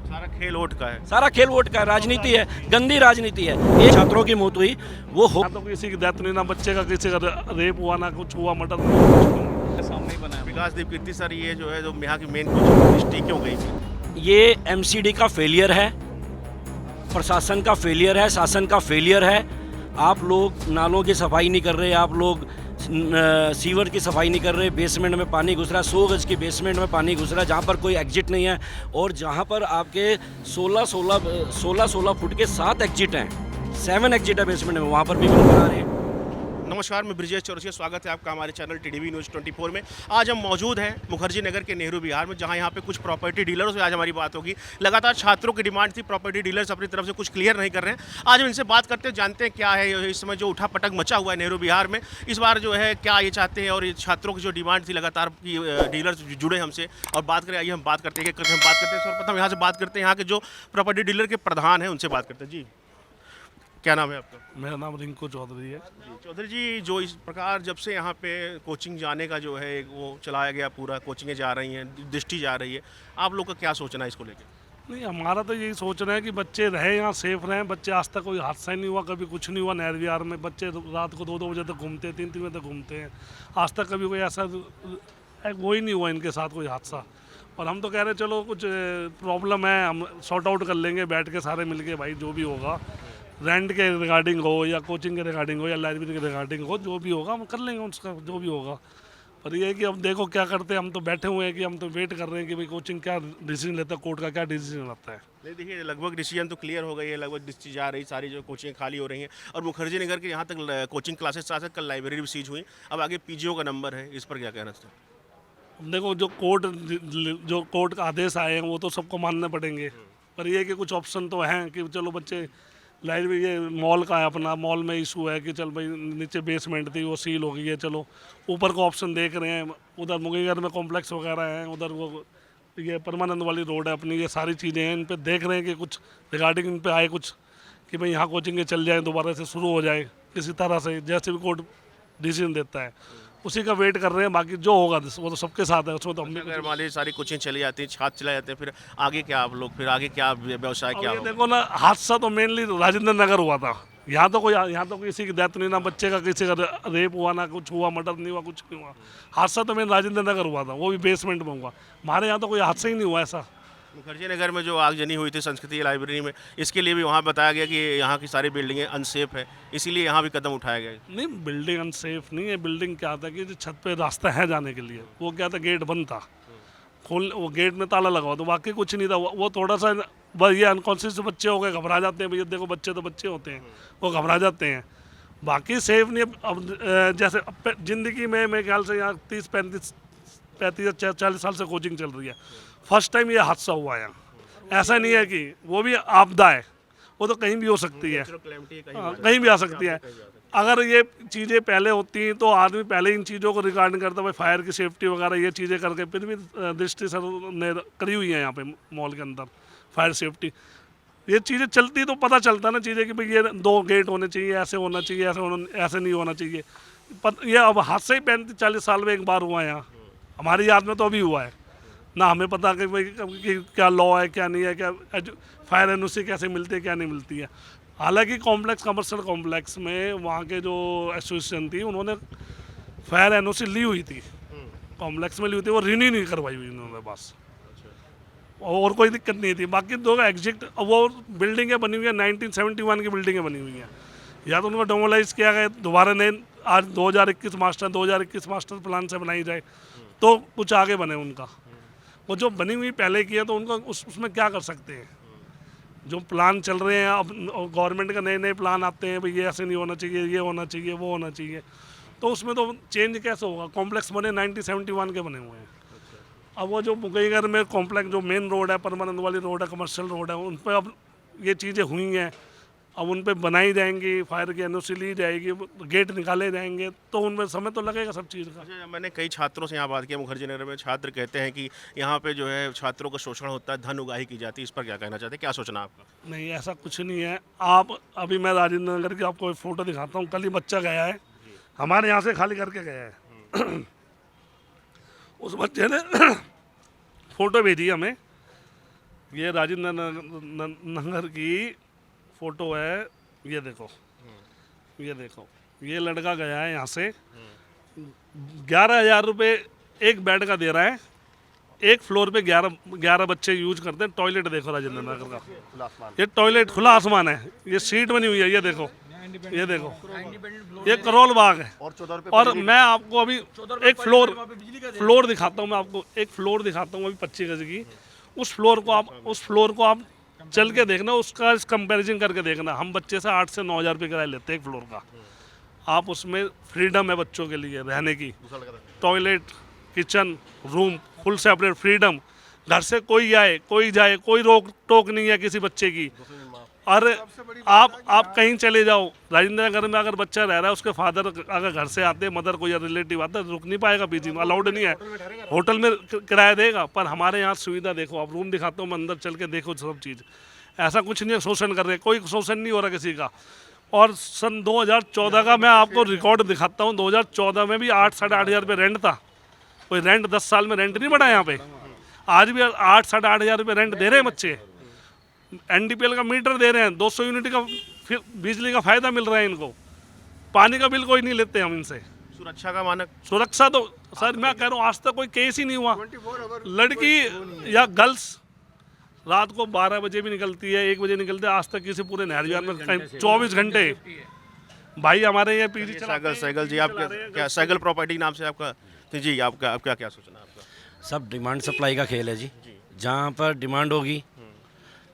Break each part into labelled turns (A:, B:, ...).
A: सारा खेल वोट का है।
B: सारा खेल वोट का है, राजनीति है, गंदी राजनीति है। ये छात्रों की मौत हुई वो हो
C: ना तो किसी की डेथ नहीं, ना बच्चे का किसी का रेप हुआ, ना कुछ हुआ, मर्डर नहीं हुआ, कुछ नहीं हुआ।
A: सामने ही बना है विकासदीप कीर्ति सर, ये जो है जो यहाँ की मेन कोचिंग डिस्ट्रिक्ट क्यों गई थी?
B: ये एमसीडी का फेलियर है, प्रशासन का फेलियर है, शासन का फेलियर है। आप लोग नालों की सफाई नहीं कर रहे, आप लोग सीवर की सफाई नहीं कर रहे, बेसमेंट में पानी घुस रहा है, 100 गज की बेसमेंट में पानी घुस रहा है जहाँ पर कोई एग्जिट नहीं है, और जहाँ पर आपके 16 फुट के 7 एग्जिट हैं, 7 एग्जिट है बेसमेंट में, वहाँ पर भी बना रहे हैं।
A: नमस्कार, मैं ब्रिजेश चौरसिया, स्वागत है आपका हमारे चैनल टीडीवी न्यूज़ 24 में। आज हम मौजूद हैं मुखर्जी नगर के नेहरू विहार में, जहां यहाँ पे कुछ प्रॉपर्टी डीलरों से आज हमारी बात होगी। लगातार छात्रों की डिमांड थी, प्रॉपर्टी डीलर्स अपनी तरफ से कुछ क्लियर नहीं कर रहे हैं। आज हम इनसे बात करते हैं, जानते हैं क्या है इस समय जो उठापटक मचा हुआ है नेहरू विहार में, इस बार जो है क्या ये चाहते हैं, और ये छात्रों की जो डिमांड थी लगातार की डीलर्स जुड़े हमसे और बात करें। आइए हम बात करते हैं, सर्वप्रथम यहाँ से बात करते हैं, यहाँ के जो प्रॉपर्टी डीलर के प्रधान हैं उनसे बात करते हैं। जी, क्या नाम है आपका?
C: मेरा नाम रिंकू चौधरी है।
A: चौधरी जी, जो इस प्रकार जब से यहाँ पे कोचिंग जाने का जो है वो चलाया गया, पूरा कोचिंगें जा रही हैं, दृष्टि जा रही है, आप लोग का क्या सोचना है इसको लेकर?
C: नहीं, हमारा तो यही सोचना है कि बच्चे रहे यहाँ, सेफ रहें। बच्चे आज तक कोई हादसा ही नहीं हुआ, कभी कुछ नहीं हुआ। नेहरू विहार में बच्चे रात को 2-2 बजे तक घूमते हैं, 3-3 बजे तक घूमते हैं। आज तक कभी कोई ऐसा वो ही नहीं हुआ इनके साथ कोई हादसा। और हम तो कह रहे चलो कुछ प्रॉब्लम है, हम सॉर्ट आउट कर लेंगे बैठ के सारे मिलके, भाई जो भी होगा, रेंट के रिगार्डिंग हो या कोचिंग के रिगार्डिंग हो या लाइब्रेरी के रिगार्डिंग हो, जो भी होगा हम कर लेंगे उसका, जो भी होगा। पर ये है कि अब देखो क्या करते हैं। हम तो बैठे हुए हैं कि हम तो वेट कर रहे हैं कि भाई कोचिंग क्या डिसीजन लेता है, कोर्ट का क्या डिसीजन रहता है।
A: नहीं, देखिए लगभग डिसीजन तो क्लियर हो गई है, लगभग दृष्टि जा रही, सारी जो कोचिंग खाली हो रही हैं, और मुखर्जी नगर के यहाँ तक कोचिंग क्लासेस साथ साथ कल लाइब्रेरी भी सीज हुई। अब आगे पीजीओ का नंबर है, इस पर क्या कहना चाहिए?
C: अब देखो जो कोर्ट का आदेश आए हैं वो तो सबको मानने पड़ेंगे। पर ये है कि कुछ ऑप्शन तो हैं कि चलो बच्चे लाइब्रेरी, ये मॉल का है अपना, मॉल में इशू है कि चल भाई नीचे बेसमेंट थी वो सील हो गई है, चलो ऊपर का ऑप्शन देख रहे हैं। उधर मुगीगर में कॉम्प्लेक्स वगैरह हैं, उधर वो ये परमानंद वाली रोड है अपनी, ये सारी चीज़ें हैं, इन पे देख रहे हैं कि कुछ रिगार्डिंग इन पे आए कुछ, कि भाई यहाँ कोचिंग चल जाए, दोबारा से शुरू हो जाए किसी तरह से, जैसे भी कोर्ट डिसीजन देता है उसी का वेट कर रहे हैं। बाकी जो होगा वो तो सबके साथ है, उसमें तो हमने
A: अगर मान लीजिए सारी कोचिंग चली जाती है, छात्र चले जाते हैं, फिर आगे क्या आप लोग, फिर आगे क्या व्यवसाय क्या
C: ये
A: होगा?
C: देखो ना, हादसा तो मेनली राजेंद्र नगर हुआ था। यहाँ तो किसी की डेथ नहीं, ना बच्चे का किसी का रेप हुआ, ना कुछ हुआ, मर्डर नहीं हुआ, कुछ नहीं हुआ। हादसा तो मेन राजेंद्र नगर हुआ था, वो भी बेसमेंट में हुआ। हमारे यहाँ तो कोई हादसा ही नहीं हुआ ऐसा।
A: मुखर्जी नगर में जो आगजनी हुई थी संस्कृति लाइब्रेरी में, इसके लिए भी वहाँ बताया गया कि यहाँ की सारी बिल्डिंगें अनसेफ है, इसीलिए यहाँ भी कदम उठाया गया।
C: नहीं, बिल्डिंग अनसेफ नहीं है। बिल्डिंग क्या था कि जो छत पे रास्ता है जाने के लिए, वो क्या था, गेट बंद था, खोल वो गेट में ताला लगा हुआ, तो बाकी कुछ नहीं था। वो थोड़ा सा बस ये अनकॉन्शियस बच्चे हो गए, घबरा जाते हैं भैया, देखो बच्चे तो बच्चे होते हैं, वो घबरा जाते हैं। बाकी सेफ नहीं है। अब जैसे ज़िंदगी में मेरे ख्याल से यहाँ 30-35 या 40 साल से कोचिंग चल रही है, फर्स्ट टाइम ये हादसा हुआ है यहाँ। ऐसा नहीं है कि वो भी आपदा है, वो तो कहीं भी हो सकती है, कहीं भी आ सकती है। अगर ये चीज़ें पहले होती तो आदमी पहले इन चीज़ों को रिगार्डिंग करता, भाई फायर की सेफ्टी वगैरह ये चीज़ें करके, फिर भी दृष्टि सर ने करी हुई है यहाँ पे मॉल के अंदर फायर सेफ्टी। ये चीज़ें चलती तो पता चलता ना चीज़ें कि भाई ये 2 गेट होने चाहिए, ऐसे होना चाहिए, ऐसे नहीं होना चाहिए। ये अब हादसा ही 35-40 साल में एक बार हुआ है यहाँ, हमारी याद में तो अभी हुआ है ना। हमें पता कि भाई कि क्या लॉ है क्या नहीं है, क्या फायर एनओसी कैसे मिलती है क्या नहीं मिलती है। हालांकि कॉम्प्लेक्स, कमर्शियल कॉम्प्लेक्स में वहाँ के जो एसोसिएशन थी उन्होंने फायर एनओसी ली हुई थी, कॉम्प्लेक्स में ली हुई थी, वो रिन्यू नहीं करवाई हुई उन्होंने बस, और कोई दिक्कत नहीं थी। बाकी दो एग्जिट, वो बिल्डिंगें बनी हुई हैं 1971 की बिल्डिंगें बनी हुई हैं, या तो उनको डेमोलाइज किया गया दोबारा नए, आज 2021 मास्टर प्लान से बनाई जाए तो कुछ आगे बने उनका। वो जो बनी हुई पहले की है तो उनका उसमें क्या कर सकते हैं। जो प्लान चल रहे हैं अब, गवर्नमेंट का नए प्लान आते हैं, भाई ये ऐसे नहीं होना चाहिए, ये होना चाहिए, वो होना चाहिए, तो उसमें तो चेंज कैसे होगा। कॉम्प्लेक्स बने 1971 के बने हुए हैं। अब वो जो मुगईगर में कॉम्प्लेक्स, जो मेन रोड है, परमानंद वाली रोड है, कमर्शियल रोड है, उन पर अब ये चीज़ें हुई हैं, अब उन पे बनाई जाएंगी, फायर की एनओसी ली जाएगी, गेट निकाले जाएंगे, तो उनमें समय तो लगेगा सब चीज़ का।
A: अच्छा, मैंने कई छात्रों से यहाँ बात किया, मुखर्जी नगर में छात्र कहते हैं कि यहाँ पे जो है छात्रों का शोषण होता है, धन उगाही की जाती है, इस पर क्या कहना चाहते हैं, क्या सोचना आपका?
C: नहीं, ऐसा कुछ नहीं है। आप अभी मैं राजेंद्र नगर की आपको एक फ़ोटो दिखाता हूँ। कल ही बच्चा गया है, हमारे यहाँ से खाली करके गया है। उस बच्चे ने फ़ोटो भेजी हमें ये राजेंद्र नगर की फ़ोटो है। ये देखो, ये देखो, ये लड़का गया है यहाँ से 11,000 रुपये एक बेड का दे रहा है। एक फ्लोर पे 11 बच्चे यूज करते हैं। टॉयलेट देखो राजेंद्र नगर का, ये टॉयलेट खुला आसमान है, ये सीट बनी हुई है, ये देखो, ये देखो, ये करोल बाग है। और मैं आपको अभी एक फ्लोर दिखाता हूँ, मैं आपको एक फ्लोर दिखाता हूँ अभी 25 गज की। उस फ्लोर को आप चल के देखना, उसका कंपैरिजन करके देखना। हम बच्चे से 8 से 9 हज़ार रुपये किराया लेते हैं एक फ्लोर का। आप उसमें फ्रीडम है बच्चों के लिए रहने की, toilet, kitchen, room full separate, freedom. घर से कोई आए कोई जाए, कोई रोक टोक नहीं है किसी बच्चे की। और आप कहीं चले जाओ, राजेंद्र नगर में अगर बच्चा रह रहा है, उसके फादर अगर घर से आते हैं, मदर कोई रिलेटिव आता है, रुक नहीं पाएगा पीजी में, अलाउड नहीं है। होटल में किराया देगा, पर हमारे यहाँ सुविधा देखो। आप रूम दिखाता हूँ मैं, अंदर चल के देखो सब चीज़। ऐसा कुछ नहीं है शोषण कर रहे, कोई शोषण नहीं हो रहा किसी का। और सन 2014 का मैं आपको रिकॉर्ड दिखाता हूँ। 2014 में भी 8 साढ़े 8 हज़ार रुपये रेंट था। कोई रेंट 10 साल में रेंट नहीं बढ़ा यहाँ पे। आज भी 8 साढ़े 8 हज़ार रुपये रेंट दे रहे हैं बच्चे। NDPL का मीटर दे रहे हैं, 200 यूनिट का फिर बिजली का फायदा मिल रहा है इनको। पानी का बिल कोई नहीं लेते हम इनसे।
A: सुरक्षा का मानक,
C: सुरक्षा तो सर मैं कह रहा हूँ आज तक कोई केस ही नहीं हुआ। लड़की या गर्ल्स रात को 12 बजे भी निकलती है, 1 बजे निकलती है, आज तक किसी पूरे नहर विहार में 24 घंटे। भाई हमारे यहाँ पीजी
A: साइकिल जी, आप क्या साइकिल प्रॉपर्टी नाम से आपका जी, आपका क्या सोचना है आपका?
B: सब डिमांड सप्लाई का खेल है जी। जहाँ पर डिमांड होगी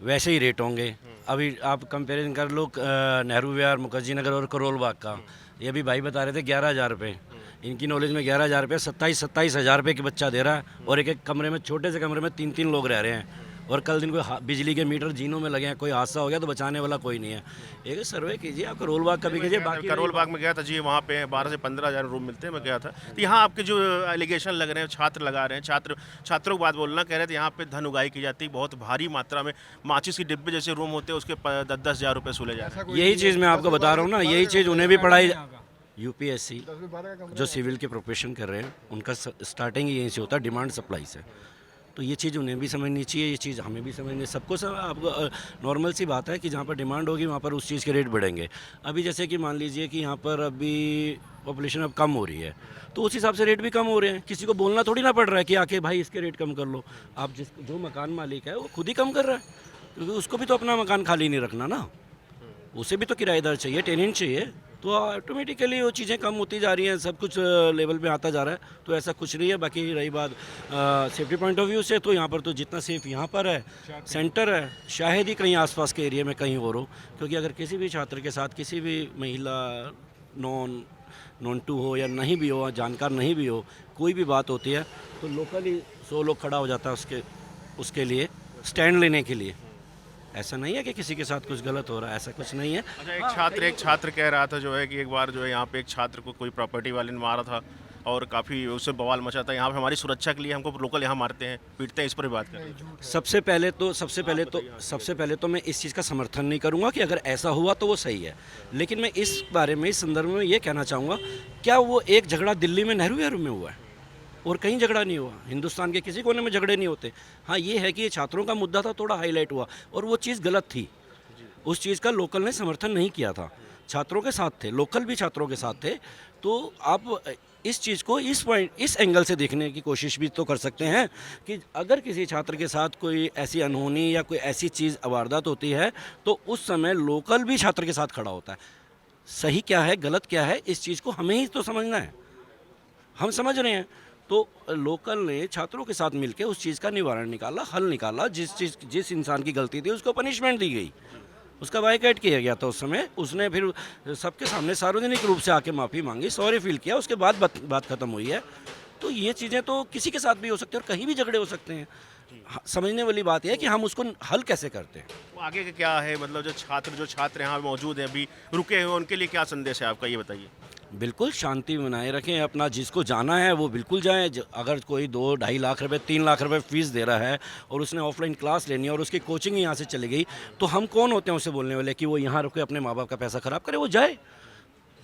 B: वैसे ही रेट होंगे। अभी आप कंपेरिजन कर लो नेहरू विहार, मुखर्जी नगर और करोल बाग का। ये भी भाई बता रहे थे 11,000 रुपये। इनकी नॉलेज में 11,000 रुपये 27 हज़ार रुपये की बच्चा दे रहा है। और एक कमरे में, छोटे से कमरे में 3 लोग रह रहे हैं। और कल दिन को बिजली के मीटर जीनों में लगे हैं, कोई हादसा हो गया तो बचाने वाला कोई नहीं है। एक सर्वे कीजिए, आप करोल बाग का भी कीजिए। बाकी
A: करोल बाग में गया था जी, वहाँ पे 12 से 15 हज़ार रूम मिलते हैं, मैं गया था। तो यहाँ आपके जो एलिगेशन लग रहे हैं, छात्र लगा रहे हैं, छात्रों की बात बोलना, कह रहे थे यहाँ पे धन उगाही की जाती है, बहुत भारी मात्रा में माचिस के डिब्बे जैसे रूम होते हैं, उसके 10-10 हज़ार रुपये सुले जा रहे हैं।
B: यही चीज़ मैं आपको बता रहा हूँ ना, यही चीज़ उन्हें भी पढ़ाई। UPSC जो सिविल के प्रोफेशन कर रहे हैं, उनका स्टार्टिंग यहीं से होता है, डिमांड सप्लाई से। तो ये चीज़ उन्हें भी समझनी चाहिए, ये चीज़ हमें भी समझनी, सबको सब। आपको नॉर्मल सी बात है कि जहाँ पर डिमांड होगी वहाँ पर उस चीज़ के रेट बढ़ेंगे। अभी जैसे कि मान लीजिए कि यहाँ पर अभी पॉपुलेशन अब कम हो रही है, तो उस हिसाब से रेट भी कम हो रहे हैं। किसी को बोलना थोड़ी ना पड़ रहा है कि आके भाई इसके रेट कम कर लो। आप जो मकान मालिक है वो खुद ही कम कर रहा है, क्योंकि उसको भी तो अपना मकान खाली नहीं रखना ना, उसे भी तो किराएदार चाहिए, टेनेंट चाहिए। तो ऑटोमेटिकली वो चीज़ें कम होती जा रही हैं, सब कुछ लेवल पे आता जा रहा है। तो ऐसा कुछ नहीं है। बाकी रही बात सेफ्टी पॉइंट ऑफ व्यू से, तो यहाँ पर तो जितना सेफ यहाँ पर है, सेंटर है, शायद ही कहीं आसपास के एरिया में कहीं और हो। क्योंकि अगर किसी भी छात्र के साथ किसी भी महिला नॉन टू हो या नहीं भी हो, जानकार नहीं भी हो, कोई भी बात होती है तो लोकली 100 लोग खड़ा हो जाता है उसके लिए स्टैंड लेने के लिए। ऐसा नहीं है कि किसी के साथ कुछ गलत हो रहा है, ऐसा कुछ नहीं है।
A: अच्छा, एक छात्र कह रहा था जो है कि एक बार जो है यहाँ पे एक छात्र को कोई प्रॉपर्टी वाले ने मारा था और काफ़ी उससे बवाल मचा था। यहाँ पे हमारी सुरक्षा के लिए हमको लोकल यहाँ मारते हैं, पीटते हैं, इस पर भी बात करें।
B: सबसे पहले तो मैं इस चीज़ का समर्थन नहीं करूँगा कि अगर ऐसा हुआ तो वो सही है। लेकिन मैं इस बारे में, इस संदर्भ में ये कहना चाहूँगा, क्या वो एक झगड़ा दिल्ली में नेहरू विहार में हुआ है और कहीं झगड़ा नहीं हुआ? हिंदुस्तान के किसी कोने में झगड़े नहीं होते। हाँ, ये है कि ये छात्रों का मुद्दा था, थोड़ा हाईलाइट हुआ और वो चीज़ गलत थी। उस चीज़ का लोकल ने समर्थन नहीं किया था, छात्रों के साथ थे, लोकल भी छात्रों के साथ थे। तो आप इस चीज़ को इस एंगल से देखने की कोशिश भी तो कर सकते हैं कि अगर किसी छात्र के साथ कोई ऐसी अनहोनी या कोई ऐसी चीज़ वारदात होती है तो उस समय लोकल भी छात्र के साथ खड़ा होता है। सही क्या है, गलत क्या है, इस चीज़ को हमें ही तो समझना है। हम समझ रहे हैं तो लोकल ने छात्रों के साथ मिलकर उस चीज़ का निवारण निकाला, हल निकाला। जिस इंसान की गलती थी उसको पनिशमेंट दी गई, उसका बायकॉट किया गया था। उस समय उसने फिर सबके सामने सार्वजनिक रूप से आके माफ़ी मांगी, सॉरी फील किया, उसके बाद बात खत्म हुई है। तो ये चीज़ें तो किसी के साथ भी हो सकती है और कहीं भी झगड़े हो सकते हैं। समझने वाली बात यह है कि हम उसको हल कैसे करते हैं।
A: तो आगे का क्या है, मतलब जो छात्र यहाँ मौजूद हैं, अभी रुके हुए, उनके लिए क्या संदेश है आपका, ये बताइए।
B: बिल्कुल शांति बनाए रखें, अपना जिसको जाना है वो बिल्कुल जाए। अगर कोई 2-2.5 लाख रुपए 3 लाख रुपए फीस दे रहा है और उसने ऑफलाइन क्लास लेनी है और उसकी कोचिंग यहाँ से चली गई, तो हम कौन होते हैं उसे बोलने वाले कि वो यहाँ रुके अपने माँ बाप का पैसा ख़राब करे? वो जाए।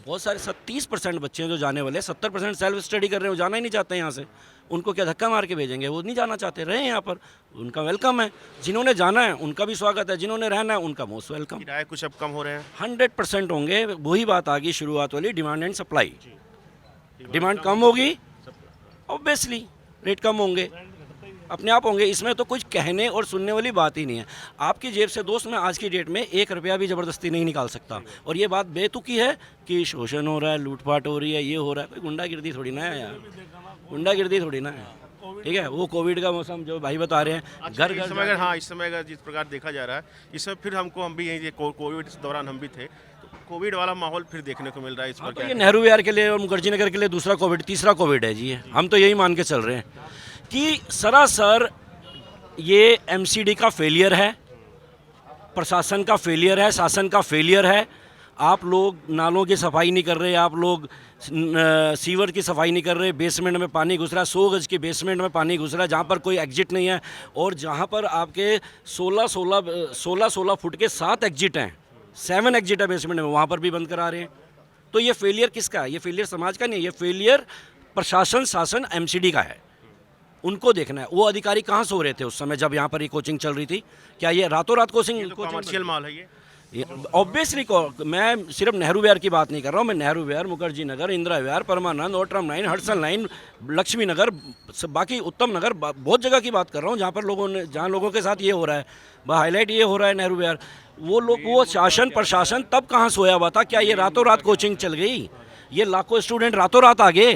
B: बहुत सारे 30% बच्चे हैं जो जाने वाले हैं, 70% सेल्फ स्टडी कर रहे हैं, वो जाना ही नहीं चाहते यहाँ से। उनको क्या धक्का मार के भेजेंगे? वो नहीं जाना चाहते, रहे यहाँ पर, उनका वेलकम है। जिन्होंने जाना है उनका भी स्वागत है, जिन्होंने रहना है उनका मोस्ट वेलकम।
A: किराए कुछ अब कम हो रहे हैं?
B: 100% होंगे। वही बात आ गई शुरुआत वाली, डिमांड एंड सप्लाई। डिमांड कम होगी, ऑब्वियसली रेट कम होंगे, अपने आप होंगे। इसमें तो कुछ कहने और सुनने वाली बात ही नहीं है। आपकी जेब से दोस्त, मैं आज की डेट में 1 रुपया भी ज़बरदस्ती नहीं निकाल सकता। और ये बात बेतुकी है कि शोषण हो रहा है, लूटपाट हो रही है, ये हो रहा है। कोई गुंडागिर्दी थोड़ी ना है यार, गुंडागिर्दी थोड़ी ना है, ठीक है। वो कोविड का मौसम जो भाई बता रहे हैं, घर
A: इस समय अगर इस समय अगर जिस प्रकार देखा जा रहा है, इसमें फिर हम भी यहीं कोविड के दौरान हम भी थे, तो कोविड वाला माहौल फिर देखने को मिल रहा है। इस पर
B: तो ये नेहरू विहार के लिए और मुखर्जी नगर के लिए दूसरा कोविड, तीसरा कोविड है जी। हम तो यही मान के चल रहे हैं कि सरासर ये एमसीडी का फेलियर है, प्रशासन का फेलियर है, शासन का फेलियर है। आप लोग नालों की सफाई नहीं कर रहे, आप लोग सीवर की सफाई नहीं कर रहे, बेसमेंट में पानी घुस रहा है, 100 गज के बेसमेंट में पानी घुस रहा है जहाँ पर कोई एग्जिट नहीं है। और जहाँ पर आपके 16 फुट के 7 एग्जिट हैं, 7 एग्जिट है बेसमेंट में, वहाँ पर भी बंद करा रहे हैं। तो ये फेलियर किसका है? ये फेलियर समाज का नहीं है, ये फेलियर प्रशासन, शासन, एमसीडी का है। उनको देखना है। वो अधिकारी कहाँ सो रहे थे उस समय जब यहाँ पर ये कोचिंग चल रही थी? क्या ये रातों रात कोचिंग
A: कमर्शियल माल है ये?
B: ऑब्वियसली मैं सिर्फ नेहरू विहार की बात नहीं कर रहा हूँ, मैं नेहरू विहार, मुखर्जी नगर, इंदिरा विहार, परमानंद, ओट्रम लाइन, हडसन लाइन, लक्ष्मी नगर, बाकी उत्तम नगर, बहुत जगह की बात कर रहा हूँ जहाँ पर जहाँ लोगों के साथ ये हो रहा है, हाईलाइट ये हो रहा है नेहरू विहार। वो शासन प्रशासन तब कहाँ सोया हुआ था? क्या ये रातों रात कोचिंग चल गई? ये लाखों स्टूडेंट रातों रात आ गए?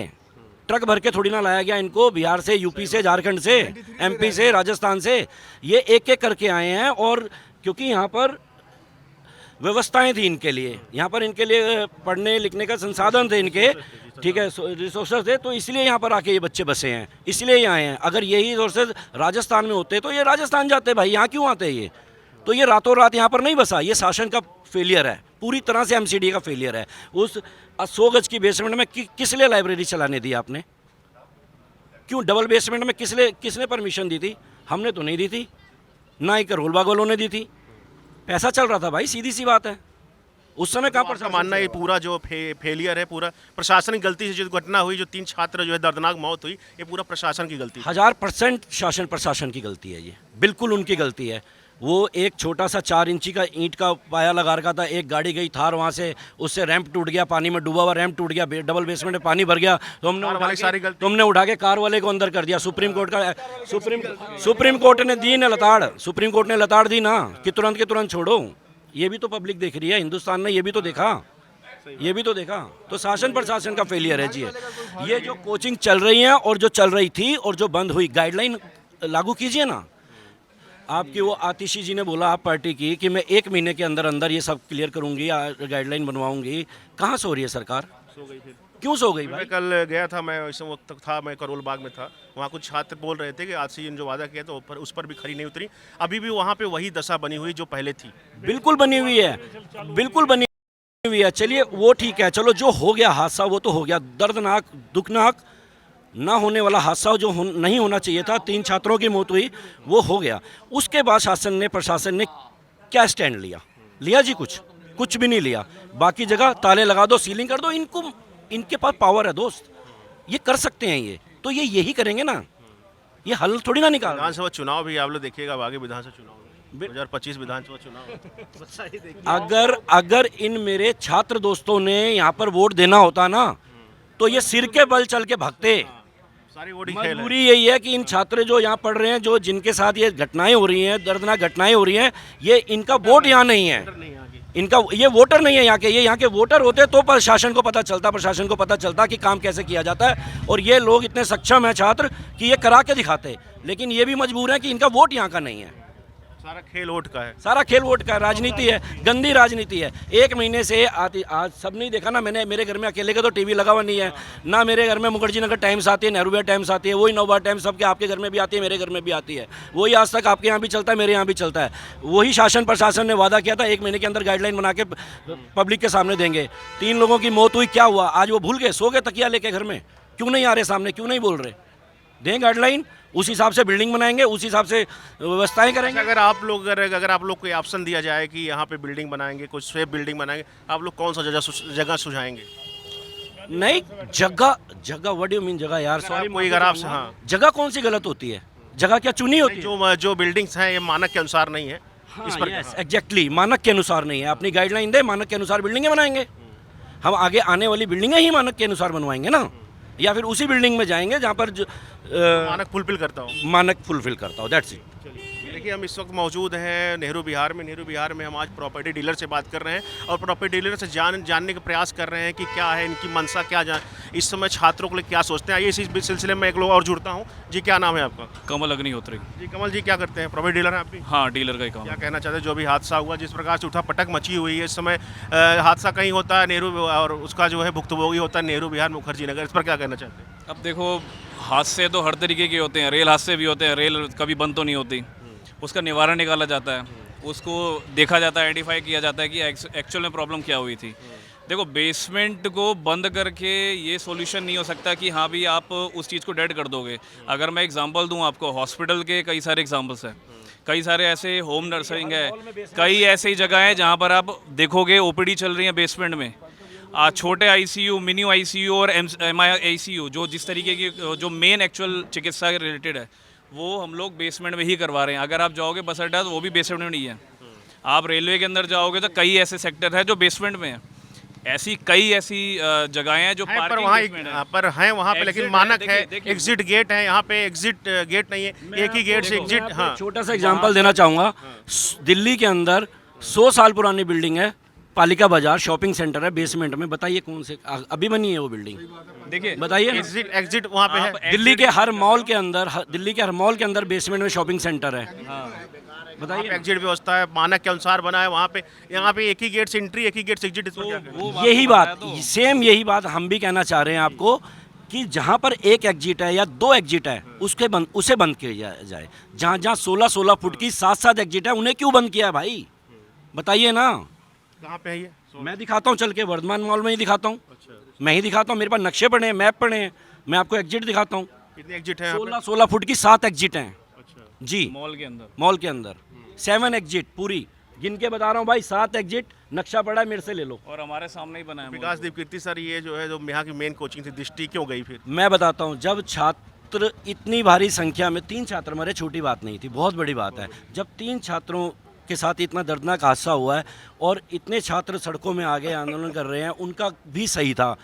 B: ट्रक भर के थोड़ी ना लाया गया इनको, बिहार से, यूपी से, झारखंड से, एमपी से, राजस्थान से, ये एक एक करके आए हैं। और क्योंकि यहाँ पर व्यवस्थाएं थी इनके लिए, यहाँ पर इनके लिए पढ़ने लिखने का संसाधन थे इनके, ठीक है, रिसोर्सेज थे, तो इसलिए यहाँ पर आके ये बच्चे बसे हैं, इसलिए ये आए हैं। अगर यही रिसोर्सेज राजस्थान में होते तो ये राजस्थान जाते भाई, यहाँ क्यों आते ये? तो ये रातों रात यहाँ पर नहीं बसा, ये शासन का फेलियर है, पूरी तरह से एमसीडी का फेलियर है। उस 100 गज की बेसमेंट में किस लिए लाइब्रेरी चलाने दी आपने? क्यों डबल बेसमेंट में किसने परमिशन दी थी? हमने तो नहीं दी थी, ना ही करोलबाग वालों ने दी थी। पैसा चल रहा था भाई, सीधी सी बात है। उस समय कहाँ पर
A: मानना ये पूरा जो फेलियर है, पूरा प्रशासन की गलती से जो घटना हुई, जो 3 छात्र जो है दर्दनाक मौत हुई, ये पूरा प्रशासन की गलती है।
B: 1000% शासन प्रशासन की गलती है, ये बिल्कुल उनकी गलती है। वो एक छोटा सा 4 इंची का ईंट का पाया लगा रखा था, एक गाड़ी गई थार वहाँ से, उससे रैंप टूट गया, पानी में डूबा हुआ रैंप टूट गया, डबल बेसमेंट में पानी भर गया, तो तुमने उठा के कार वाले को अंदर कर दिया। सुप्रीम कोर्ट ने दी ना लताड़, सुप्रीम कोर्ट ने लताड़ दी ना कि तुरंत के तुरंत छोड़ो। ये भी तो पब्लिक देख रही है, हिंदुस्तान ने ये भी तो देखा, ये भी तो देखा। तो शासन प्रशासन का फेलियर है जी। ये जो कोचिंग चल रही है और जो चल रही थी और जो बंद हुई, गाइडलाइन लागू कीजिए ना। आपकी वो आतिशी जी ने बोला आप पार्टी की कि मैं 1 महीने के अंदर अंदर ये सब क्लियर करूंगी, गाइडलाइन बनवाऊंगी। कहाँ सो रही है सरकार?
A: सो गई फिर।
B: क्यों सो गई भाई?
A: मैं कल गया था, मैं इस वक्त तक था, मैं करोल बाग में था। वहाँ कुछ छात्र बोल रहे थे कि आतिशी ने जो वादा किया तो उस पर भी खरी नहीं उतरी। अभी भी वहाँ पे वही दशा बनी हुई जो पहले थी।
B: बिल्कुल बनी हुई है, बिल्कुल बनी हुई है। चलिए वो ठीक है, चलो जो हो गया हादसा वो तो हो गया, दर्दनाक, दुखनाक, ना होने वाला हादसा जो नहीं होना चाहिए था, 3 छात्रों की मौत हुई, वो हो गया। उसके बाद शासन ने, प्रशासन ने क्या स्टैंड लिया जी? कुछ भी नहीं लिया। बाकी जगह ताले लगा दो, सीलिंग कर दो। इनके पास पावर है दोस्त, ये कर सकते हैं। ये तो ये यही करेंगे ना, ये हल थोड़ी ना निकाल।
A: विधानसभा चुनाव भी आप लोग देखिएगा, आगे विधानसभा चुनाव 2025 विधानसभा चुनाव।
B: अगर इन मेरे छात्र दोस्तों ने यहाँ पर वोट देना होता ना, तो ये सिर के बल चल के भागते। मजबूरी यही है कि इन छात्र जो यहाँ पढ़ रहे हैं, जो जिनके साथ ये घटनाएं हो रही हैं, दर्दनाक घटनाएं हो रही हैं, ये इनका वोट यहाँ नहीं है, इनका ये वोटर नहीं है यहाँ के। ये यहाँ के वोटर होते तो प्रशासन को पता चलता कि काम कैसे किया जाता है। और ये लोग इतने सक्षम हैं छात्र कि ये करा के दिखाते, लेकिन ये भी मजबूर है कि इनका वोट यहाँ का नहीं है।
A: सारा खेल वोट का है,
B: सारा खेल वोट का है, राजनीति है, गंदी राजनीति है। 1 महीने से आती, आज सब नहीं देखा ना, मेरे घर में अकेले का तो टीवी लगा हुआ नहीं है ना। मेरे घर में मुखर्जी नगर टाइम्स आती है, नेहरू विहार टाइम्स आती है, वही नवभारत टाइम्स सबके आपके घर में भी आती है, मेरे घर में भी आती है। वही आज तक आपके यहाँ भी चलता है, मेरे यहाँ भी चलता है। वही शासन प्रशासन ने वादा किया था 1 महीने के अंदर गाइडलाइन बना के पब्लिक के सामने देंगे। 3 लोगों की मौत हुई, क्या हुआ? आज वो भूल गए, सो गए तकिया लेके घर में। क्यों नहीं आ रहे सामने, क्यों नहीं बोल रहे? दें गाइडलाइन, उस हिसाब से बिल्डिंग बनाएंगे, उस हिसाब से व्यवस्थाएं करेंगे।
A: अगर आप लोग कोई ऑप्शन दिया जाए कि यहाँ पे बिल्डिंग बनाएंगे, कुछ स्वेप बिल्डिंग बनाएंगे, आप लोग कौन सा जगह सुझाएंगे?
B: नहीं, जगह जगह व्हाट डू यू मीन जगह यार? सॉरी,
A: कोई अगर आप हाँ
B: जगह कौन सी गलत होती है? जगह क्या चुनी होती है?
A: जो बिल्डिंग्स हैं ये मानक के अनुसार नहीं है इस पर
B: यस एग्जैक्टली, मानक के अनुसार नहीं है। अपनी गाइडलाइन दे, मानक के अनुसार बिल्डिंगें बनाएंगे। हम आगे आने वाली बिल्डिंगें ही मानक के अनुसार बनवाएंगे ना, या फिर उसी बिल्डिंग में जाएंगे जहाँ पर
A: मानक फुलफिल करता हूँ।
B: मानक फुलफिल करता हो, दैट्स इट।
A: देखिए हम इस वक्त मौजूद हैं नेहरू विहार में। नेहरू विहार में हम आज प्रॉपर्टी डीलर से बात कर रहे हैं और प्रॉपर्टी डीलर से जानने का प्रयास कर रहे हैं कि क्या है इनकी मंशा, क्या इस समय छात्रों के लिए क्या सोचते हैं। आइए इस सिलसिले में एक लोग और जुड़ता हूँ। जी क्या नाम है आपका?
D: कमल अग्निहोत्री।
A: जी कमल जी, क्या करते हैं? प्रॉपर्टी डीलर हैं आप भी?
D: हाँ, डीलर का ही काम
A: क्या
D: है।
A: कहना चाहते हैं जो भी हादसा हुआ, जिस प्रकार से उठापटक मची हुई है इस समय? हादसा कहीं होता है नेहरू और उसका जो है भुक्तभोगी होता है नेहरू विहार मुखर्जी नगर, इस पर क्या कहना चाहते हैं?
D: अब देखो, हादसे तो हर तरीके के होते हैं, रेल हादसे भी होते हैं, रेल कभी बंद तो नहीं होती, उसका निवारण निकाला जाता है, उसको देखा जाता है, आइडेंटिफाई किया जाता है कि एक्चुअल में प्रॉब्लम क्या हुई थी। देखो, बेसमेंट को बंद करके ये सॉल्यूशन नहीं हो सकता कि हाँ भी आप उस चीज़ को डेड कर दोगे। अगर मैं एग्जांपल दूं आपको, हॉस्पिटल के कई सारे एग्जांपल्स हैं, कई सारे ऐसे होम नर्सिंग है, कई ऐसी जगह है जहाँ पर आप देखोगे ओपीडी चल रही है बेसमेंट में। छोटे आईसीयू, मिनी आईसीयू और आईसीयू, जो जिस तरीके की जो मेन एक्चुअल चिकित्सा के रिलेटेड है, वो हम लोग बेसमेंट में ही करवा रहे हैं। अगर आप जाओगे बस अड्डा तो वो भी बेसमेंट में नहीं है। आप रेलवे के अंदर जाओगे तो कई ऐसे सेक्टर है जो बेसमेंट में है। ऐसी कई ऐसी जगहें हैं जो
A: पर
D: पार्किंग
A: वहाँ
D: बेसमेंट है।
A: पर हैं वहाँ पे, लेकिन
D: Exit
A: मानक
D: है,
A: है,
D: देखिए,
A: एग्जिट गेट है, यहाँ पे एग्जिट गेट नहीं है, एक ही गेट से एग्जिट। हाँ,
B: छोटा सा एग्जांपल देना चाहूँगा। दिल्ली के अंदर 100 साल पुरानी बिल्डिंग है, पालिका बाजार शॉपिंग सेंटर है, बेसमेंट में। बताइए कौन से अभी बनी है वो बिल्डिंग?
D: देखिए,
B: बताइए ना।
A: एग्जिट वहाँ पे है।
B: दिल्ली के हर मॉल के अंदर, दिल्ली के हर मॉल के अंदर बेसमेंट में शॉपिंग सेंटर है। बताइए ना।
A: एग्जिट व्यवस्था है, मानक के अनुसार बना है वहाँ पे। यहाँ पे एक ही गेट से एंट्री, एक ही गेट से एग्जिट। इस पर क्या कहें?
D: वो
B: यही बात,
D: तो
B: सेम यही बात हम भी कहना चाह रहे हैं आपको कि जहाँ पर एक एग्जिट है या 2 एग्जिट है उसे बंद किया जाए। जहाँ जहाँ 16-16 फुट की 7-7 एग्जिट है, उन्हें क्यों बंद किया है भाई? बताइए ना।
A: कहाँ पे है ये?
B: मैं दिखाता हूँ, चल के वर्धमान मॉल में ही दिखाता हूँ। मैं ही दिखाता हूँ, मेरे पास नक्शे पड़े हैं, मैप पड़े हैं, मैं आपको एग्जिट दिखाता हूँ।
A: कितने एग्जिट है यहाँ पे?
B: 16-16 फुट की 7 एग्जिट हैं जी,
D: मॉल के अंदर।
B: मॉल के अंदर 7 एग्जिट पूरी गिन के बता रहा हूँ भाई। 7 एग्जिट, नक्शा पड़ा है, मेरे से ले लो।
D: और हमारे सामने ही बना है।
A: विकास दीपकीर्ति सर, ये जो है जो यहाँ की मेन कोचिंग थी, दृष्टि क्यों गई फिर?
B: मैं बताता हूँ, जब छात्र इतनी भारी संख्या में 3 छात्र मरे, छोटी बात नहीं थी, बहुत बड़ी बात है। जब 3 छात्रों के साथ इतना दर्दनाक हादसा हुआ है और इतने छात्र सड़कों में आगे आंदोलन कर रहे हैं, उनका भी सही था,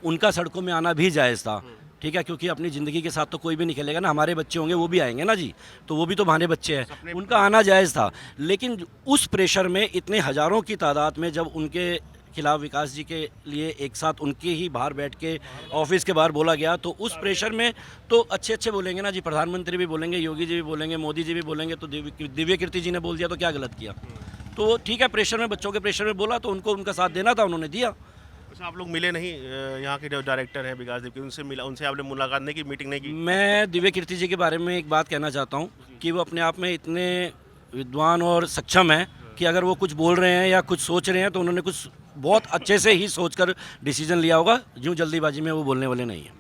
B: उनका सड़कों में आना भी जायज़ था, ठीक है, क्योंकि अपनी ज़िंदगी के साथ तो कोई भी नहीं खेलेगा ना, हमारे बच्चे होंगे वो भी आएंगे ना जी, तो वो भी तो हमारे बच्चे हैं, उनका आना जायज़ था। लेकिन उस प्रेशर में इतने हज़ारों की तादाद में जब उनके खिलाफ विकास जी के लिए एक साथ उनके ही बाहर बैठ के ऑफिस के बाहर बोला गया, तो उस प्रेशर में तो अच्छे बोलेंगे ना जी, प्रधानमंत्री भी बोलेंगे, योगी जी भी बोलेंगे, मोदी जी भी बोलेंगे, तो दिव्य कीर्ति जी ने बोल दिया तो क्या गलत किया? तो ठीक है, प्रेशर में, बच्चों के प्रेशर में बोला तो उनको उनका साथ देना था, उन्होंने दिया।
A: अच्छा, आप लोग मिले नहीं? यहाँ के जो डायरेक्टर हैं विकास दीपकीर्ति, उनसे मिला, उनसे आपने मुलाकात नहीं की, मीटिंग नहीं की?
B: मैं दिव्य कीर्ति जी के बारे में एक बात कहना चाहता हूँ कि वो अपने आप में इतने विद्वान और सक्षम हैं कि अगर वो कुछ बोल रहे हैं या कुछ सोच रहे हैं तो उन्होंने कुछ बहुत अच्छे से ही सोचकर डिसीजन लिया होगा, यूँ जल्दीबाजी में वो बोलने वाले नहीं हैं।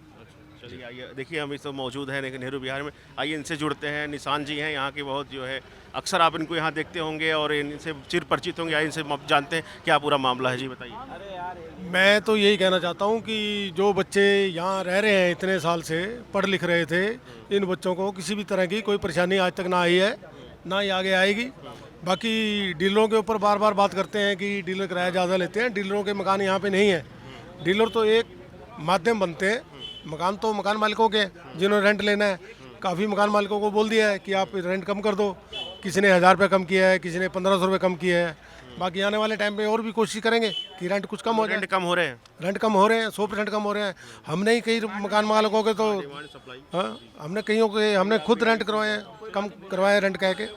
A: चलिए आइए, देखिए हम इस तो मौजूद हैं नेहरू विहार में। आइए इनसे जुड़ते हैं। निशान जी हैं यहाँ के, बहुत जो है अक्सर आप इनको यहाँ देखते होंगे और इनसे चिर परिचित होंगे। आइए इनसे जानते हैं क्या पूरा मामला है। जी बताइए।
E: मैं तो यही कहना चाहता हूँ कि जो बच्चे यहाँ रह रहे हैं इतने साल से, पढ़ लिख रहे थे, इन बच्चों को किसी भी तरह की कोई परेशानी आज तक ना आई है, ना ही आगे आएगी। बाकी डीलरों के ऊपर बार बार बात करते हैं कि डीलर किराया ज़्यादा लेते हैं। डीलरों के मकान यहाँ पे नहीं है। डीलर तो एक माध्यम बनते हैं, मकान तो मकान मालिकों के हैं जिन्होंने रेंट लेना है। काफ़ी मकान मालिकों को बोल दिया है कि आप रेंट कम कर दो, किसी ने 1000 रुपये कम किया है, किसी ने 1500 रुपये कम किया है। बाकी आने वाले टाइम पे और भी कोशिश करेंगे कि रेंट कुछ कम हो जाए।
A: रेंट कम हो रहे हैं?
E: रेंट कम हो रहे हैं, 100% कम हो रहे हैं। हमने ही कई मकान मालिकों के तो हमने खुद रेंट करवाए हैं, कम करवाए रेंट कह के।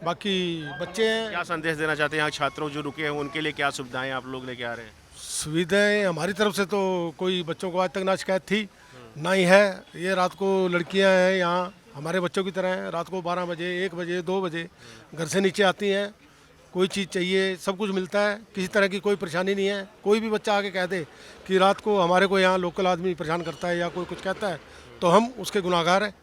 E: बाकी बच्चे हैं।
A: क्या संदेश देना चाहते हैं यहाँ छात्रों जो रुके हैं, उनके लिए क्या सुविधाएं आप लोग लेके आ रहे हैं?
E: सुविधाएं हमारी तरफ से तो कोई बच्चों को आज तक ना शिकायत थी, ना ही है। ये रात को लड़कियां हैं यहाँ हमारे बच्चों की तरह हैं, रात को 12 बजे, 1 बजे, 2 बजे घर से नीचे आती हैं। कोई चीज़ चाहिए सब कुछ मिलता है, किसी तरह की कोई परेशानी नहीं है। कोई भी बच्चा आके कह दे कि रात को हमारे को यहाँ लोकल आदमी परेशान करता है या कोई कुछ कहता है तो हम उसके गुनाहगार हैं।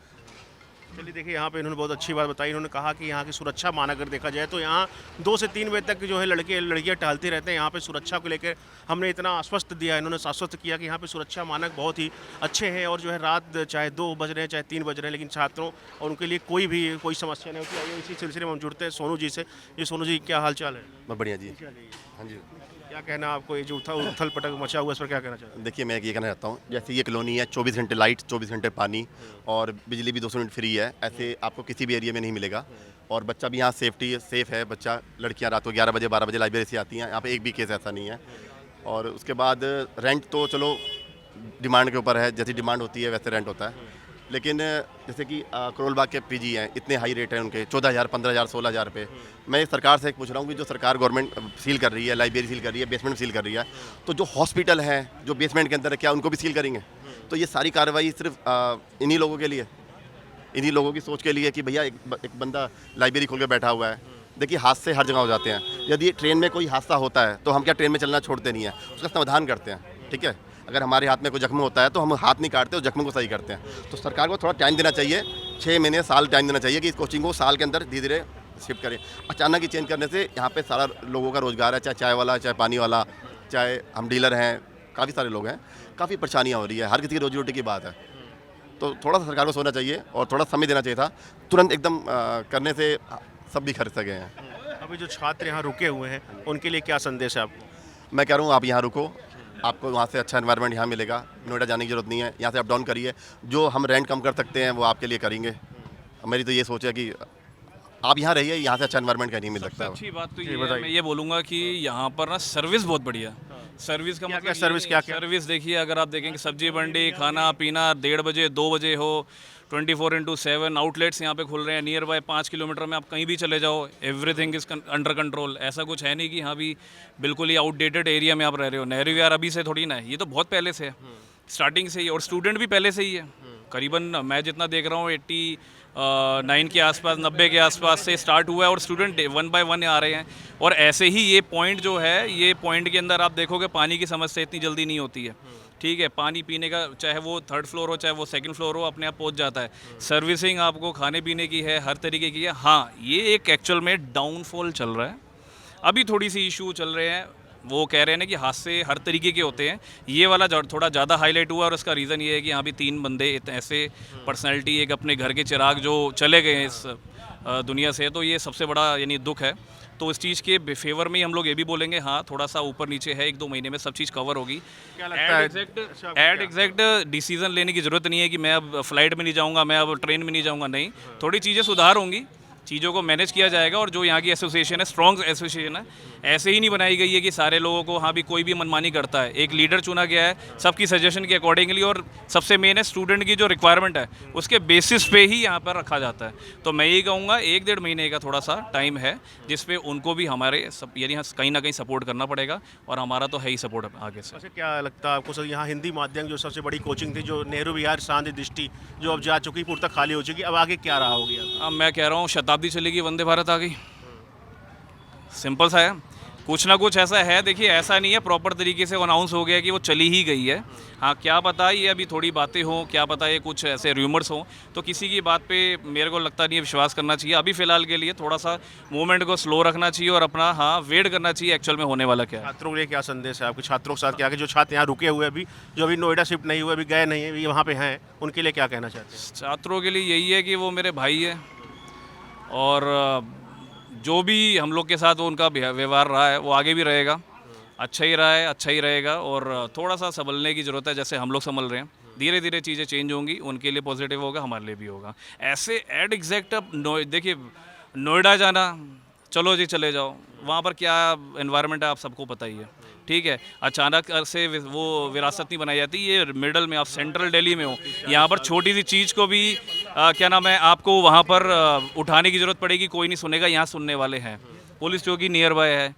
A: चलिए देखिए, यहाँ पे इन्होंने बहुत अच्छी बात बताई। इन्होंने कहा कि यहाँ की सुरक्षा माना अगर देखा जाए तो यहाँ 2 से 3 बजे तक जो है लड़के लड़कियाँ टहलते रहते हैं। यहाँ पे सुरक्षा को लेकर हमने इतना आश्वस्त दिया, इन्होंने आश्वस्त किया कि यहाँ पे सुरक्षा मानक बहुत ही अच्छे हैं और जो है रात चाहे 2 बज रहे हैं चाहे 3 बज रहे हैं, लेकिन छात्रों और उनके लिए कोई समस्या नहीं होती। आइए इसी सिलसिले में हम जुड़ते हैं सोनू जी से। ये सोनू जी, क्या हाल चाल है?
F: मैं बढ़िया जी। हाँ जी।
A: क्या कहना आपको, ये जो उथल पटक मचा हुआ है, इस पर क्या कहना चाहते हैं?
F: देखिए, मैं ये कहना चाहता हूँ, जैसे ये कॉलोनी है, 24 घंटे लाइट, 24 घंटे पानी और बिजली भी 200 यूनिट फ्री है। ऐसे आपको किसी भी एरिया में नहीं मिलेगा। और बच्चा भी यहाँ सेफ है। बच्चा, लड़कियाँ रात को 11 बजे 12 बजे लाइब्रेरी से आती हैं। यहाँ पे एक भी केस ऐसा नहीं है। और उसके बाद रेंट तो चलो डिमांड के ऊपर है, जैसी डिमांड होती है वैसे रेंट होता है। लेकिन जैसे कि करोल बाग के पीजी हैं, इतने हाई रेट हैं उनके, 14,000, 15,000, 16,000 रुपये। मैं सरकार से पूछ रहा हूँ कि जो सरकार गवर्नमेंट सील कर रही है, लाइब्रेरी सील कर रही है, बेसमेंट सील कर रही है, तो जो हॉस्पिटल हैं जो बेसमेंट के अंदर है, क्या उनको भी सील करेंगे? तो ये सारी कार्रवाई सिर्फ इन्हीं लोगों के लिए, इन्हीं लोगों की सोच के लिए कि भैया एक बंदा लाइब्रेरी खोल के बैठा हुआ है। देखिए, हादसे हर जगह हो जाते हैं। यदि ट्रेन में कोई हादसा होता है तो हम क्या ट्रेन में चलना छोड़ते नहीं हैं, उसका समाधान करते हैं। ठीक है, अगर हमारे हाथ में कोई जख्म होता है तो हम हाथ नहीं काटते और जख्म को सही करते हैं। तो सरकार को थोड़ा टाइम देना चाहिए, 6 महीने साल टाइम देना चाहिए कि इस कोचिंग को साल के अंदर धीरे धीरे शिफ्ट करें। अचानक ही चेंज करने से यहाँ पे सारा लोगों का रोज़गार है, चाहे चाय वाला, चाहे पानी वाला, चाहे हम डीलर हैं, काफ़ी सारे लोग हैं, काफ़ी परेशानियाँ हो रही है। हर किसी की रोजी रोटी की बात है। तो थोड़ा सा सरकार को सोचना चाहिए और थोड़ा समय देना चाहिए था। तुरंत एकदम करने से सब भी खर्च सके हैं।
A: अभी जो छात्र यहाँ रुके हुए हैं उनके लिए क्या संदेश है आपको?
F: मैं कह रहा हूँ, आप यहाँ रुको, आपको वहाँ से अच्छा एनवायरनमेंट यहाँ मिलेगा। नोएडा जाने की ज़रूरत नहीं है, यहाँ से अप डाउन करिए। जो हम रेंट कम कर सकते हैं वो आपके लिए करेंगे। मेरी तो ये सोच है कि आप यहाँ रहिए, यहाँ से अच्छा एनवायरनमेंट कहीं नहीं मिल सकता है।
D: अच्छी बात तो ये है, मैं ये बोलूँगा कि यहाँ पर ना सर्विस बहुत बढ़िया। सर्विस का
A: क्या
D: मतलब
A: क्या सर्विस, क्या क्या?
D: सर्विस देखिए, अगर आप देखेंगे सब्जी मंडी, खाना पीना 1:30 बजे 2 बजे हो, 24/7 आउटलेट्स यहाँ पे खुल रहे हैं। नियर बाय 5 किलोमीटर में आप कहीं भी चले जाओ, एवरीथिंग इज़ अंडर कंट्रोल। ऐसा कुछ है नहीं कि हाँ भी बिल्कुल ही आउटडेटेड एरिया में आप रह रहे हो। नेहरू विहार अभी से थोड़ी ना है, ये तो बहुत पहले से है, स्टार्टिंग से ही। और स्टूडेंट भी पहले से ही है। करीबन मैं जितना देख रहा हूँ 89 के आसपास, 90 के आसपास से स्टार्ट हुआ है और स्टूडेंट 1 बाय 1 आ रहे हैं। और ऐसे ही ये पॉइंट जो है, ये पॉइंट के अंदर आप देखोगे पानी की समस्या इतनी जल्दी नहीं होती है। ठीक है, पानी पीने का, चाहे वो 3rd फ्लोर हो चाहे वो 2nd फ्लोर हो, अपने आप पहुंच जाता है। सर्विसिंग आपको खाने पीने की है, हर तरीके की है। हाँ, ये एक एक्चुअल में डाउनफॉल चल रहा है। अभी थोड़ी सी इशू चल रहे हैं, वो कह रहे हैं ना कि हादसे हर तरीके के होते हैं। ये वाला थोड़ा ज़्यादा हाईलाइट हुआ और उसका रीज़न ये है कि यहाँ भी 3 बंदे ऐसे पर्सनैलिटी, एक अपने घर के चिराग जो चले गए हैं इस दुनिया से, तो ये सबसे बड़ा यानी दुख है। तो इस चीज़ के फेवर में ही हम लोग ये भी बोलेंगे, हाँ थोड़ा सा ऊपर नीचे है, 1-2 महीने में सब चीज़ कवर होगी।
A: क्या लगता है?
D: एग्जैक्ट डिसीजन लेने की ज़रूरत नहीं है कि मैं अब फ्लाइट में नहीं जाऊँगा, मैं अब ट्रेन में नहीं जाऊँगा। नहीं, थोड़ी चीज़ें सुधार होंगी, चीज़ों को मैनेज किया जाएगा। और जो यहाँ की एसोसिएशन है, स्ट्रॉन्ग एसोसिएशन है, ऐसे ही नहीं बनाई गई है कि सारे लोगों को हाँ भी कोई भी मनमानी करता है। एक लीडर चुना गया है सबकी सजेशन के अकॉर्डिंगली, और सबसे मेन है स्टूडेंट की जो रिक्वायरमेंट है उसके बेसिस पे ही यहाँ पर रखा जाता है। तो मैं यही कहूँगा 1-1.5 महीने का थोड़ा सा टाइम है, जिस पे उनको भी हमारे यानी कहीं ना कहीं सपोर्ट करना पड़ेगा, और हमारा तो है ही सपोर्ट आगे से।
A: अच्छा, क्या लगता है आपको सर, यहाँ हिंदी माध्यम जो सबसे बड़ी कोचिंग थी, जो नेहरू विहार शांति दृष्टि, जो अब जा चुकी, पूर्णतः खाली हो चुकी, अब आगे क्या रहा होगी?
D: अब मैं कह रहा हूँ शताब्दी चलेगी, वंदे भारत आ गई, सिंपल सा है। कुछ ना कुछ ऐसा है, देखिए ऐसा नहीं है प्रॉपर तरीके से अनाउंस हो गया कि वो चली ही गई है। हाँ, क्या पता ये अभी थोड़ी बातें हों, क्या पता ये कुछ ऐसे र्यूमर्स हों, तो किसी की बात पे मेरे को लगता नहीं है विश्वास करना चाहिए। अभी फ़िलहाल के लिए थोड़ा सा मूवमेंट को स्लो रखना चाहिए और अपना हाँ वेट करना चाहिए एक्चुअल में होने वाला क्या है।
A: छात्रों के लिए क्या संदेश है आपके? छात्रों के साथ क्या, जो छात्र यहाँ रुके हुए अभी, जो अभी नोएडा शिफ्ट नहीं हुए, अभी गए नहीं है, अभी वहाँ पे हैं, उनके लिए क्या कहना चाहते हैं?
D: छात्रों के लिए यही है कि वो मेरे भाई है, और जो भी हम लोग के साथ वो उनका व्यवहार रहा है वो आगे भी रहेगा, अच्छा ही रहा है, अच्छा ही रहेगा। और थोड़ा सा संभलने की ज़रूरत है, जैसे हम लोग संभल रहे हैं। धीरे धीरे चीज़ें चेंज होंगी, उनके लिए पॉजिटिव होगा, हमारे लिए भी होगा। ऐसे एड एग्जैक्ट अब देखिए नोएडा जाना, चलो जी चले जाओ, वहाँ पर क्या एनवायरनमेंट है आप सबको पता ही है। ठीक है, अचानक से वो विरासत नहीं बनाई जाती। ये मिडल में, आप सेंट्रल दिल्ली में हो, यहाँ पर छोटी सी चीज़ को भी क्या नाम है, आपको वहाँ पर उठाने की ज़रूरत पड़ेगी, कोई नहीं सुनेगा। यहाँ सुनने वाले हैं, पुलिस चौकी नियर बाय है,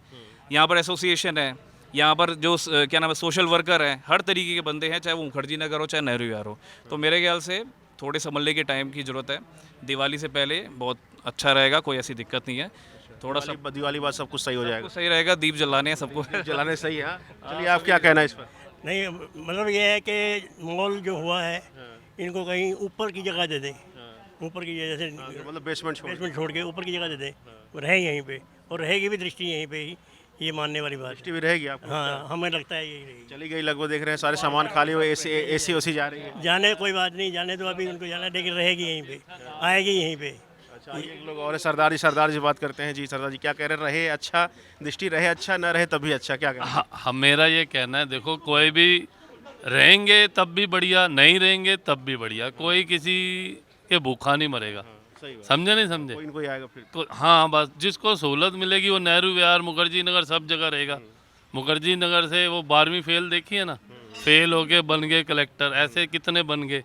D: यहाँ पर एसोसिएशन है, यहाँ पर जो क्या नाम है सोशल वर्कर हैं, हर तरीके के बंदे हैं, चाहे वो मुखर्जी नगर हो चाहे नेहरू विहार हो। तो मेरे ख्याल से थोड़े संभलने के टाइम की ज़रूरत है। दिवाली से पहले बहुत अच्छा रहेगा, कोई ऐसी दिक्कत नहीं है। थोड़ा सा
A: दिवाली बाद सब कुछ सही हो जाएगा,
D: सही रहेगा, दीप जलाने हैं सबको
A: जलाने सही है। चलिए, आप क्या कहना है इस पर?
G: नहीं, मतलब ये है कि मॉल जो हुआ है इनको कहीं ऊपर की जगह दे दें, ऊपर की जैसे
A: मतलब बेसमेंट छोड़
G: बेसमेंट छोड़ के ऊपर की जगह दे दें, वो रहे यहीं पे, और रहेगी भी दृष्टि यहीं पे ही, ये मानने वाली बात
A: दृष्टि भी रहेगी आपको?
G: है। हाँ, हमें लगता है यही रहेगी।
A: चली गई लगभग, देख रहे हैं सारे सामान खाली हुए, एसी ओसी जा रही है।
G: जाने कोई बात नहीं, जाने तो अभी उनको जाना, लेकिन रहेगी यहीं पे, आएगी यहीं पे।
A: अच्छा, आइए एक लोग और है, सरदार जी बात करते हैं। जी सरदार जी क्या कह रहे हैं? रहे अच्छा, दृष्टि रहे अच्छा, न रहे तभी अच्छा, क्या कह रहे हैं?
H: हम मेरा ये कहना है, देखो कोई भी रहेंगे तब भी बढ़िया, नहीं रहेंगे तब भी बढ़िया, कोई किसी के भूखा नहीं मरेगा।
A: सही बात,
H: समझे नहीं समझे?
A: कोई इनको आएगा फिर।
H: तो हाँ, बस जिसको सहूलत मिलेगी वो नेहरू विहार, मुखर्जी नगर सब जगह रहेगा। मुखर्जी नगर से वो 12वीं फेल देखी है ना, फेल होके बन गए कलेक्टर, ऐसे कितने बन गए।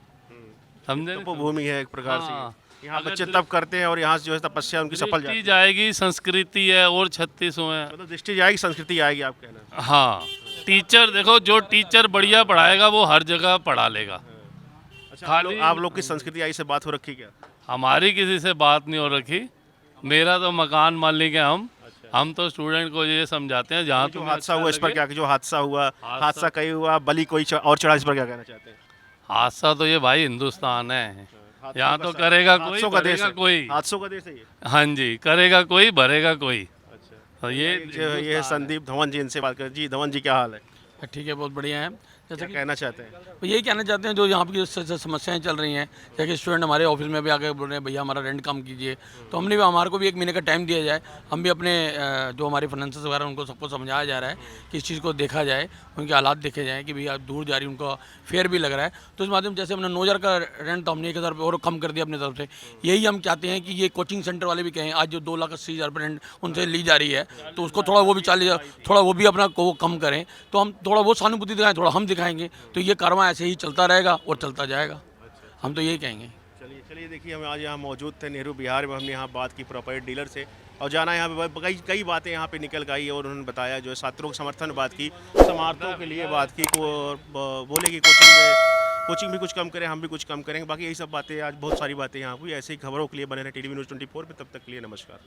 H: समझे नहीं?
A: तपोभूमि है एक प्रकार
H: हाँ।
A: से, यहाँ बच्चे तप करते हैं और यहाँ से जो है तपस्या उनकी सफल जाती
H: दृष्टि
A: है।
H: जाएगी, संस्कृति है और 36 हैं।
A: मतलब दृष्टि जाएगी, संस्कृति आएगी, आप कहना है।
H: हाँ, टीचर देखो, जो टीचर बढ़िया पढ़ाएगा वो हर जगह पढ़ा लेगा।
A: अच्छा,
H: खाली-
A: आप लोग की संस्कृति आई से बात हो रखी क्या?
H: हमारी किसी से बात नहीं हो रखी, मेरा तो मकान मालिक है हम तो स्टूडेंट को ये समझाते हैं जहाँ
A: जो
H: तुम्हें
A: हादसा
H: अच्छा
A: हुआ इस पर
H: लगे।
A: क्या, जो हादसा हुआ, हादसा कहीं हुआ, बलि कोई और चढ़ा, इस पर क्या कहना चाहते हैं?
H: हादसा तो ये भाई हिंदुस्तान है,
A: हादसों
H: यहाँ
A: का
H: तो
A: सा-
H: करेगा कोई,
A: हादसों का देश
H: भरेगा
A: है।
H: कोई।
A: हादसों का देश है ये।
H: हाँ जी, करेगा कोई, भरेगा कोई।
A: अच्छा,
H: तो ये
A: ये है संदीप धवन जी, इनसे बात करें। जी धवन जी, क्या हाल है?
I: ठीक है, बहुत बढ़िया है। जैसे
A: क्या
I: कि
A: कहना चाहते हैं?
I: तो यही कहना चाहते हैं, जो यहाँ की समस्याएं चल रही हैं, जैसे कि स्टूडेंट हमारे ऑफिस में भी आके बोल रहे हैं भैया हमारा रेंट कम कीजिए, तो हमने भी, हमारे को भी 1 महीने का टाइम दिया जाए, हम भी अपने जो हमारे फाइनेंसर्स वगैरह उनको सबको समझाया जा रहा है कि इस चीज़ को देखा जाए, उनके हालात देखे जाएँ कि भैया दूर जा रही, उनका फेयर भी लग रहा है। तो इस माध्यम जैसे हमने 9,000 का रेंट, तो हमने 1,000 रुपये और कम कर दिया अपनी तरफ से। यही हम चाहते हैं कि ये कोचिंग सेंटर वाले भी कहें, आज जो 2,80,000 रुपये रेंट उनसे ली जा रही है, तो उसको थोड़ा वो भी 40,000, थोड़ा वो भी अपना को कम करें, तो हम थोड़ा वो सहानुभूति दिखाएं, थोड़ा हम दिखाएंगे, तो ये कारवां ऐसे ही चलता रहेगा और चलता जाएगा। हम तो यही कहेंगे।
A: चलिए चलिए, देखिए हम आज यहाँ मौजूद थे नेहरू विहार में, हमने यहाँ बात की प्रॉपर्टी डीलर से, और जाना यहाँ पे कई बातें यहाँ पे निकल गई, और उन्होंने बताया जो है छात्रों के समर्थन बात की, समार्थों के लिए बात की, और बोले कि कोचिंग भी कुछ कम करें, हम भी कुछ कम करेंगे। बाकी यही सब बातें, आज बहुत सारी बातें यहाँ हुई। ऐसे ही खबरों के लिए बने रहे टीवी न्यूज़ 24 पे। तब तक के लिए नमस्कार।